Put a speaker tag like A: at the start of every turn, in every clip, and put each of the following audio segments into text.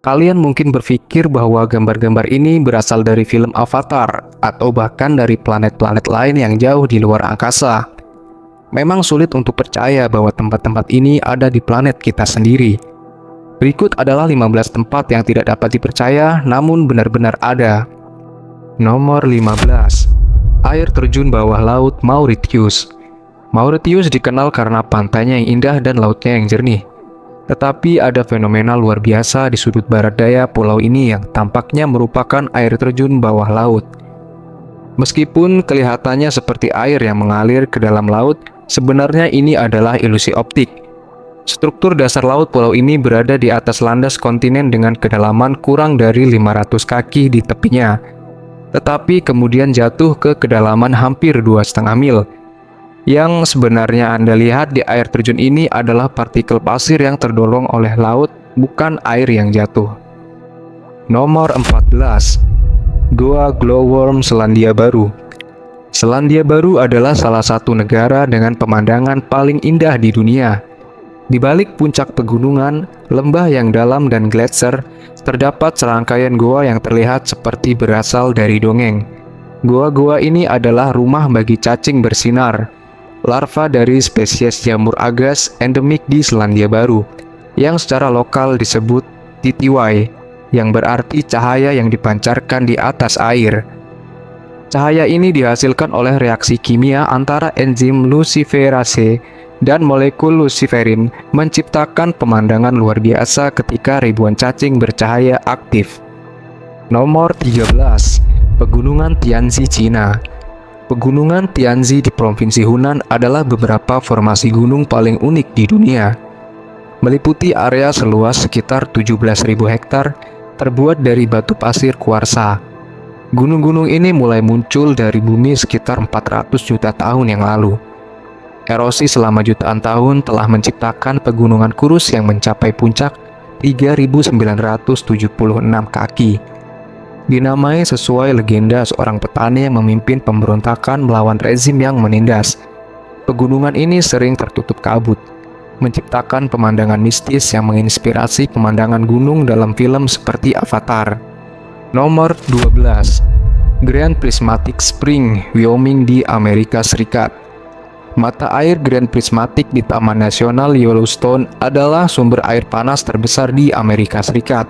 A: Kalian mungkin berpikir bahwa gambar-gambar ini berasal dari film Avatar atau bahkan dari planet-planet lain yang jauh di luar angkasa. Memang sulit untuk percaya bahwa tempat-tempat ini ada di planet kita sendiri. Berikut adalah 15 tempat yang tidak dapat dipercaya namun benar-benar ada. Nomor 15. Air terjun bawah laut Mauritius. Mauritius dikenal karena pantainya yang indah dan lautnya yang jernih. Tetapi ada fenomena luar biasa di sudut barat daya pulau ini yang tampaknya merupakan air terjun bawah laut. Meskipun kelihatannya seperti air yang mengalir ke dalam laut, sebenarnya ini adalah ilusi optik. Struktur dasar laut pulau ini berada di atas landas kontinen dengan kedalaman kurang dari 500 kaki di tepinya, tetapi kemudian jatuh ke kedalaman hampir 2,5 mil. Yang sebenarnya Anda lihat di air terjun ini adalah partikel pasir yang terdorong oleh laut, bukan air yang jatuh. Nomor 14. Goa Glowworm Selandia Baru. Selandia Baru adalah salah satu negara dengan pemandangan paling indah di dunia. Di balik puncak pegunungan, lembah yang dalam dan gletser, terdapat serangkaian goa yang terlihat seperti berasal dari dongeng. Goa-goa ini adalah rumah bagi cacing bersinar, larva dari spesies jamur agas endemik di Selandia Baru, yang secara lokal disebut titiwai, yang berarti cahaya yang dipancarkan di atas air. Cahaya ini dihasilkan oleh reaksi kimia antara enzim luciferase dan molekul luciferin, menciptakan pemandangan luar biasa ketika ribuan cacing bercahaya aktif. Nomor 13. Pegunungan Tianzi, Cina. Pegunungan Tianzi di Provinsi Hunan adalah beberapa formasi gunung paling unik di dunia. Meliputi area seluas sekitar 17.000 hektar, terbuat dari batu pasir kuarsa. Gunung-gunung ini mulai muncul dari bumi sekitar 400 juta tahun yang lalu. Erosi selama jutaan tahun telah menciptakan pegunungan kurus yang mencapai puncak 3.976 kaki. Dinamai sesuai legenda seorang petani yang memimpin pemberontakan melawan rezim yang menindas. Pegunungan ini sering tertutup kabut, menciptakan pemandangan mistis yang menginspirasi pemandangan gunung dalam film seperti Avatar. Nomor 12. Grand Prismatic Spring, Wyoming di Amerika Serikat. Mata air Grand Prismatic di Taman Nasional Yellowstone adalah sumber air panas terbesar di Amerika Serikat,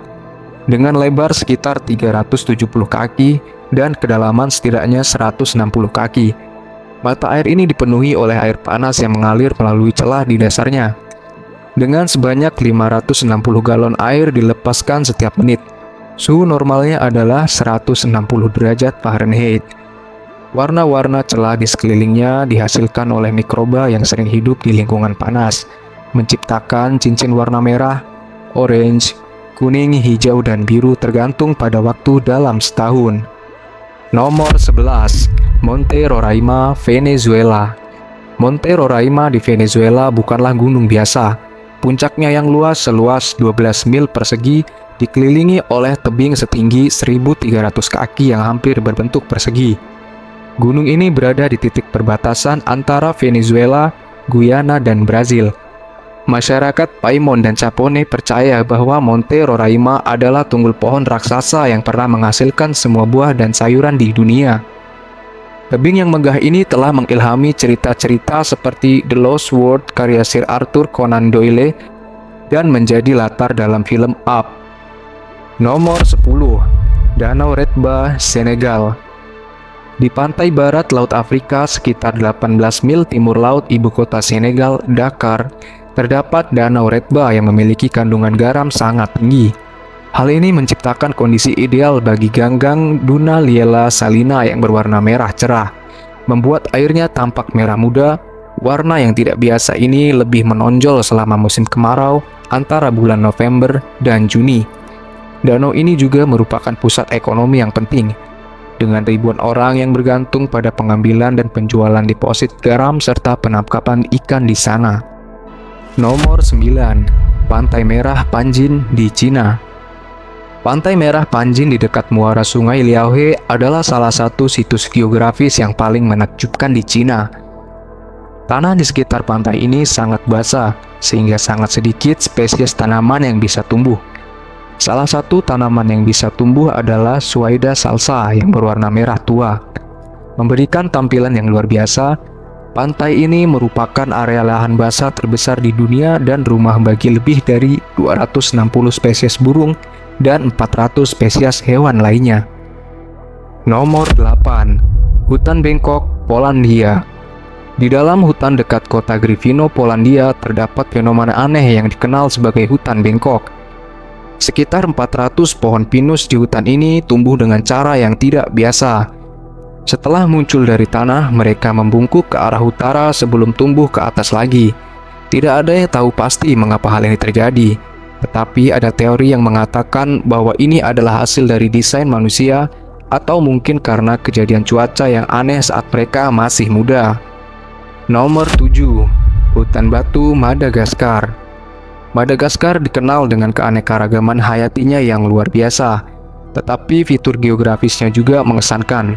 A: dengan lebar sekitar 370 kaki dan kedalaman setidaknya 160 kaki. Mata air ini dipenuhi oleh air panas yang mengalir melalui celah di dasarnya. Dengan sebanyak 560 galon air dilepaskan setiap menit. Suhu normalnya adalah 160 derajat Fahrenheit. Warna-warna celah di sekelilingnya dihasilkan oleh mikroba yang sering hidup di lingkungan panas, menciptakan cincin warna merah, orange, kuning, hijau, dan biru tergantung pada waktu dalam setahun. Nomor 11. Monte Roraima, Venezuela. Monte Roraima di Venezuela bukanlah gunung biasa. Puncaknya yang luas seluas 12 mil persegi dikelilingi oleh tebing setinggi 1.300 kaki yang hampir berbentuk persegi. Gunung ini berada di titik perbatasan antara Venezuela, Guyana, dan Brazil. Masyarakat Paimon dan Capone percaya bahwa Monte Roraima adalah tunggul pohon raksasa yang pernah menghasilkan semua buah dan sayuran di dunia. Tebing yang megah ini telah mengilhami cerita-cerita seperti The Lost World karya Sir Arthur Conan Doyle dan menjadi latar dalam film Up. Nomor 10. Danau Redba, Senegal. Di pantai barat Laut Afrika sekitar 18 mil timur laut ibu kota Senegal, Dakar, terdapat Danau Redba yang memiliki kandungan garam sangat tinggi. Hal ini menciptakan kondisi ideal bagi ganggang Duna Liela Salina yang berwarna merah cerah, membuat airnya tampak merah muda. Warna yang tidak biasa ini lebih menonjol selama musim kemarau antara bulan November dan Juni. Danau ini juga merupakan pusat ekonomi yang penting, dengan ribuan orang yang bergantung pada pengambilan dan penjualan deposit garam serta penangkapan ikan di sana. Nomor 9. Pantai Merah Panjin di Cina. Pantai Merah Panjin di dekat muara sungai Liaohe adalah salah satu situs geografis yang paling menakjubkan di Cina. Tanah di sekitar pantai ini sangat basah, sehingga sangat sedikit spesies tanaman yang bisa tumbuh. Salah satu tanaman yang bisa tumbuh adalah Suaida salsa yang berwarna merah tua. Memberikan tampilan yang luar biasa, pantai ini merupakan area lahan basah terbesar di dunia dan rumah bagi lebih dari 260 spesies burung dan 400 spesies hewan lainnya. Nomor 8. Hutan Bengkok, Polandia. Di dalam hutan dekat kota Gryfino, Polandia, terdapat fenomena aneh yang dikenal sebagai hutan bengkok. Sekitar 400 pohon pinus di hutan ini tumbuh dengan cara yang tidak biasa. Setelah muncul dari tanah, mereka membungkuk ke arah utara sebelum tumbuh ke atas lagi. Tidak ada yang tahu pasti mengapa hal ini terjadi, tetapi ada teori yang mengatakan bahwa ini adalah hasil dari desain manusia atau mungkin karena kejadian cuaca yang aneh saat mereka masih muda. Nomor 7. Hutan batu Madagaskar. Madagaskar dikenal dengan keanekaragaman hayatinya yang luar biasa, tetapi fitur geografisnya juga mengesankan.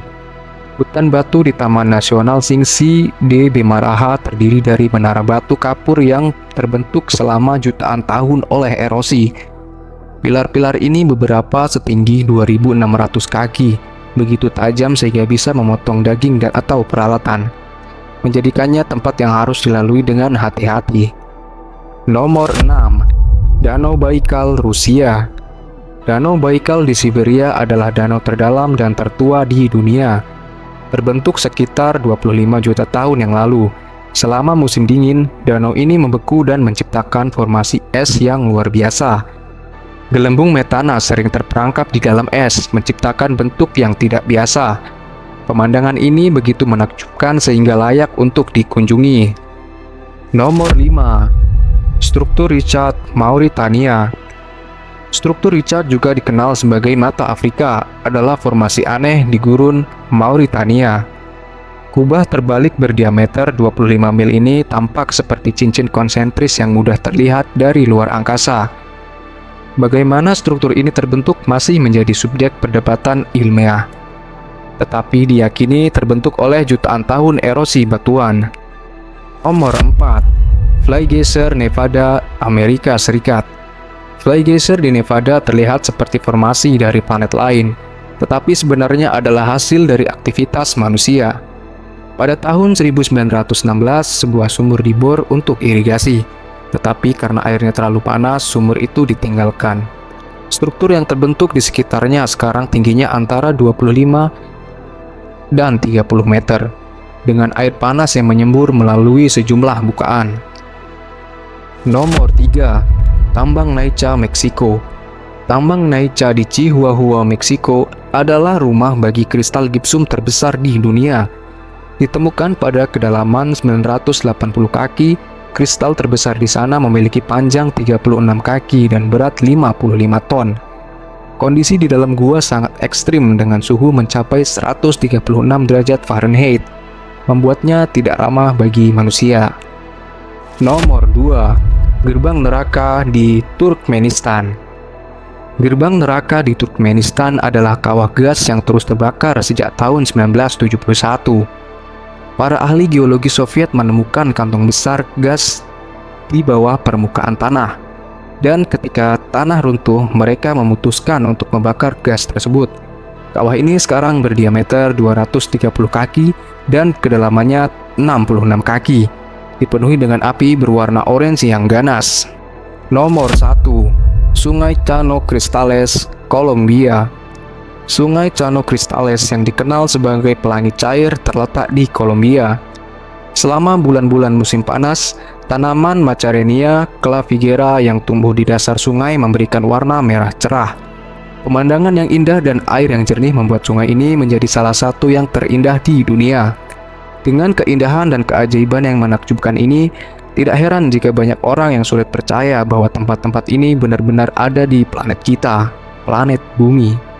A: Hutan batu di Taman Nasional Singsi de Bemaraha terdiri dari menara batu kapur yang terbentuk selama jutaan tahun oleh erosi. Pilar-pilar ini beberapa setinggi 2.600 kaki, begitu tajam sehingga bisa memotong daging dan atau peralatan, menjadikannya tempat yang harus dilalui dengan hati-hati. Nomor 6. Danau Baikal, Rusia. Danau Baikal di Siberia adalah danau terdalam dan tertua di dunia. Terbentuk sekitar 25 juta tahun yang lalu. Selama musim dingin, danau ini membeku dan menciptakan formasi es yang luar biasa. Gelembung metana sering terperangkap di dalam es, menciptakan bentuk yang tidak biasa. Pemandangan ini begitu menakjubkan sehingga layak untuk dikunjungi. Nomor 5. Struktur Richard, Mauritania. Struktur Richard juga dikenal sebagai mata Afrika, adalah formasi aneh di gurun Mauritania. Kubah terbalik berdiameter 25 mil ini tampak seperti cincin konsentris yang mudah terlihat dari luar angkasa. Bagaimana struktur ini terbentuk masih menjadi subjek perdebatan ilmiah, tetapi diyakini terbentuk oleh jutaan tahun erosi batuan. Nomor 4. Fly Geyser, Nevada, Amerika Serikat. Fly Geyser di Nevada terlihat seperti formasi dari planet lain, tetapi sebenarnya adalah hasil dari aktivitas manusia. Pada tahun 1916, sebuah sumur dibor untuk irigasi. Tetapi karena airnya terlalu panas, sumur itu ditinggalkan. Struktur yang terbentuk di sekitarnya sekarang tingginya antara 25 dan 30 meter, dengan air panas yang menyembur melalui sejumlah bukaan. Nomor 3. Tambang Naicha, Meksiko. Tambang Naicha di Chihuahua, Meksiko adalah rumah bagi kristal gipsum terbesar di dunia. Ditemukan pada kedalaman 980 kaki, kristal terbesar di sana memiliki panjang 36 kaki dan berat 55 ton. Kondisi di dalam gua sangat ekstrim dengan suhu mencapai 136 derajat Fahrenheit, membuatnya tidak ramah bagi manusia. Nomor 2. Gerbang neraka di Turkmenistan. Gerbang neraka di Turkmenistan adalah kawah gas yang terus terbakar sejak tahun 1971. Para ahli geologi Soviet menemukan kantong besar gas di bawah permukaan tanah, dan ketika tanah runtuh, mereka memutuskan untuk membakar gas tersebut. Kawah ini sekarang berdiameter 230 kaki dan kedalamannya 66 kaki, dipenuhi dengan api berwarna orange yang ganas. Nomor 1. Sungai Chano Cristales, Kolombia. Sungai Chano Cristales yang dikenal sebagai pelangi cair terletak di Kolombia. Selama bulan-bulan musim panas, tanaman Macarenia clavigera yang tumbuh di dasar sungai memberikan warna merah cerah. Pemandangan yang indah dan air yang jernih membuat sungai ini menjadi salah satu yang terindah di dunia. Dengan keindahan dan keajaiban yang menakjubkan ini, tidak heran jika banyak orang yang sulit percaya bahwa tempat-tempat ini benar-benar ada di planet kita, planet Bumi.